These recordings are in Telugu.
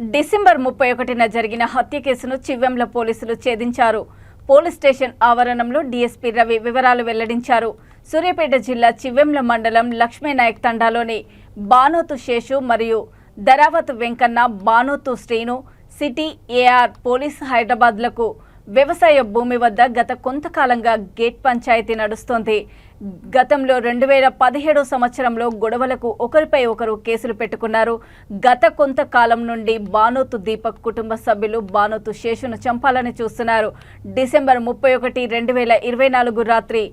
డిసెంబర్ 31న జరిగిన హత్య కేసును చివ్వెంల పోలీసులు ఛేదించారు. పోలీస్ స్టేషన్ ఆవరణంలో డీఎస్పీ రవి వివరాలు వెల్లడించారు. సూర్యాపేట జిల్లా చివ్వెంల మండలం లక్ష్మీనాయక్ తండాలోని బానోతు శేషు మరియు Daravath Venkanna, Banothu Srinu, city AR police హైదరాబాద్లకు వ్యవసాయ భూమి వద్ద గత కొంతకాలంగా గేట్ పంచాయతీ నడుస్తోంది. గతంలో 2017 సంవత్సరంలో గొడవలకు ఒకరిపై ఒకరు కేసులు పెట్టుకున్నారు. గత కొంతకాలం నుండి బానోతు దీపక్ కుటుంబ సభ్యులు బానోతు శేషును చంపాలని చూస్తున్నారు. డిసెంబర్ 31, 2024 రాత్రి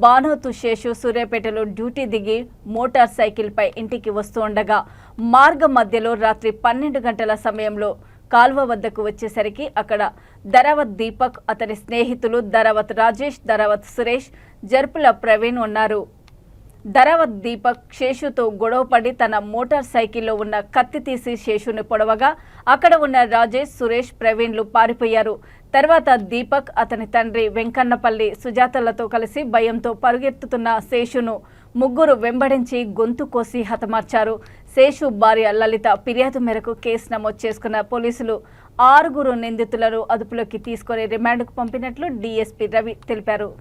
బానోతు శేషు సూర్యాపేటలో డ్యూటీ దిగి మోటార్ సైకిల్పై ఇంటికి వస్తూ ఉండగా మార్గం మధ్యలో రాత్రి 12 గంటల సమయంలో కాల్వ వద్దకు వచ్చేసరికి అక్కడ దరావత్ దీపక్, అతని స్నేహితులు దరావత్ రాజేష్, దరావత్ సురేష్, జర్పుల ప్రవీణ్ ఉన్నారు. దరావత్ దీపక్ శేషుతో గొడవపడి తన మోటార్ సైకిల్లో ఉన్న కత్తి తీసి శేషుని పొడవగా అక్కడ ఉన్న రాజేష్, సురేష్, ప్రవీణ్లు పారిపోయారు. తర్వాత దీపక్, అతని తండ్రి వెంకన్నపల్లి సుజాతలతో కలిసి భయంతో పరుగెత్తుతున్న శేషును ముగ్గురు వెంబడించి గొంతు కోసి హతమార్చారు. శేషు భార్య లలిత ఫిర్యాదు మేరకు కేసు నమోదు చేసుకున్న పోలీసులు 6 నిందితులను అదుపులోకి తీసుకుని రిమాండ్కు పంపినట్లు డీఎస్పీ రవి తెలిపారు.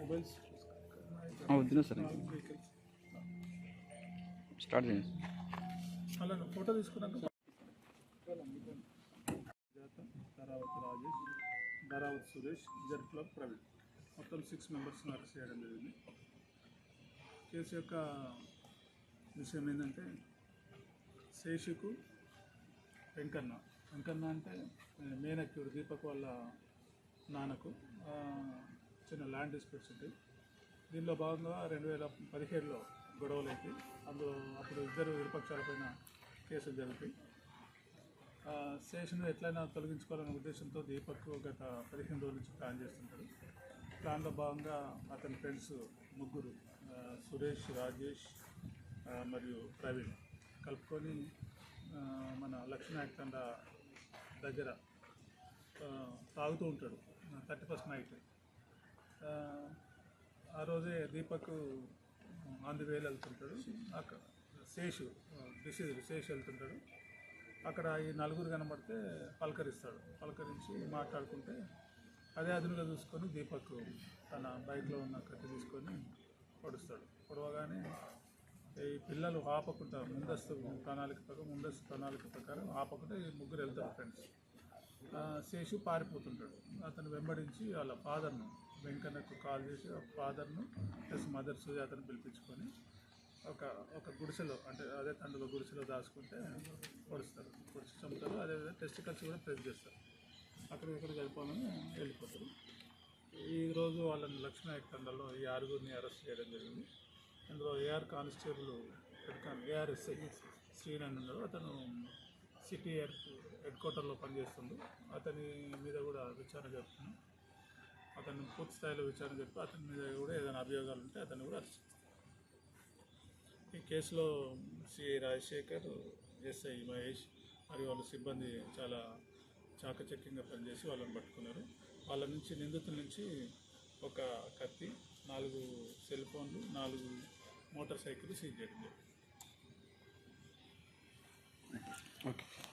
మొబైల్స్ వద్దునా సార్, స్టార్ట్ చేయండి. అలా ఫోటో తీసుకున్నాక దరావత్ రాజేష్, దరావత్ సురేష్, జర్పుల ప్రవీణ్, మొత్తం 6 మెంబర్స్ని అరెస్ట్ చేయడం జరిగింది. కేసు యొక్క విషయం ఏంటంటే శేషుకు వెంకన్న అంటే మెయిన్ అక్యూడ్ దీపక్ వాళ్ళ నాన్నకు చిన్న ల్యాండ్ డిస్ప్యూట్స్ ఉంటాయి. దీనిలో భాగంగా 2017లో గొడవలు అయితే అందులో అప్పుడు ఇద్దరు ఇరుపక్షాలపైన కేసులు జరుగుతాయి. శేషును ఎట్లయినా తొలగించుకోవాలనే ఉద్దేశంతో దీపక్ గత 15 రోజుల నుంచి ప్లాన్ చేస్తుంటాడు. ప్లాన్లో భాగంగా అతని ఫ్రెండ్స్ ముగ్గురు సురేష్, రాజేష్ మరియు ప్రవీణ్ కలుపుకొని మన లక్ష్మీనాయక్ తండా దగ్గర తాగుతూ ఉంటాడు 31st నైట్. ఆ రోజే దీపక్ ఆన్ ది వేలు వెళ్తుంటాడు. అక్కడ శేషు వెళ్తుంటాడు. అక్కడ ఈ 4 కనబడితే పలకరించి మాట్లాడుకుంటే అదే అదునుగా చూసుకొని దీపక్ తన బైక్లో ఉన్న కత్తి తీసుకొని పొడవగానే ఈ పిల్లలు ఆపకుండా ముందస్తు ప్రణాళిక ప్రకారం ఆపకుండా ఈ ముగ్గురు వెళ్తారు ఫ్రెండ్స్. శేషు పారిపోతుంటాడు. అతను వెంబడించి వాళ్ళ ఫాదర్ను వెంకన్నకు కాల్ చేసి ఫాదర్ను ప్లస్ మదర్ సుజాతను పిలిపించుకొని ఒక గుడిసెలో, అంటే అదే తండ్రిలో గుడిసెలో దాచుకుంటే పొడిచి చంపుతారు. అదేవిధంగా టెస్టికల్స్ కూడా ప్రెస్ చేస్తారు. అక్కడికి వెళ్ళిపోవాలని వెళ్ళిపోతారు. ఈరోజు వాళ్ళని లక్ష్మీనాయక్ తండాలో ఈ 6 అరెస్ట్ చేయడం జరిగింది. అందులో ఏఆర్ కానిస్టేబుల్ ఏఆర్ఎస్ఐ శ్రీనారాయణ ఉన్నాడు. అతను సిటీ హెడ్ క్వార్టర్లో పనిచేస్తుంది. అతని మీద కూడా విచారణ జరుపుతున్నాం. అతను పూర్తి స్థాయిలో విచారణ జరిపి అతని మీద కూడా ఏదైనా అభియోగాలు ఉంటే అతన్ని కూడా అరెస్ట్ చేస్తాం. ఈ కేసులో సిఐ రాజశేఖర్, ఎస్ఐ మహేష్ మరియు వాళ్ళ సిబ్బంది చాలా చాకచక్యంగా పనిచేసి వాళ్ళని పట్టుకున్నారు. వాళ్ళ నుంచి నిందితుల నుంచి ఒక కత్తి, 4 సెల్ ఫోన్లు, 4 మోటార్ సైకిల్ సీజ్ చేయడం జరిగింది. ఓకే.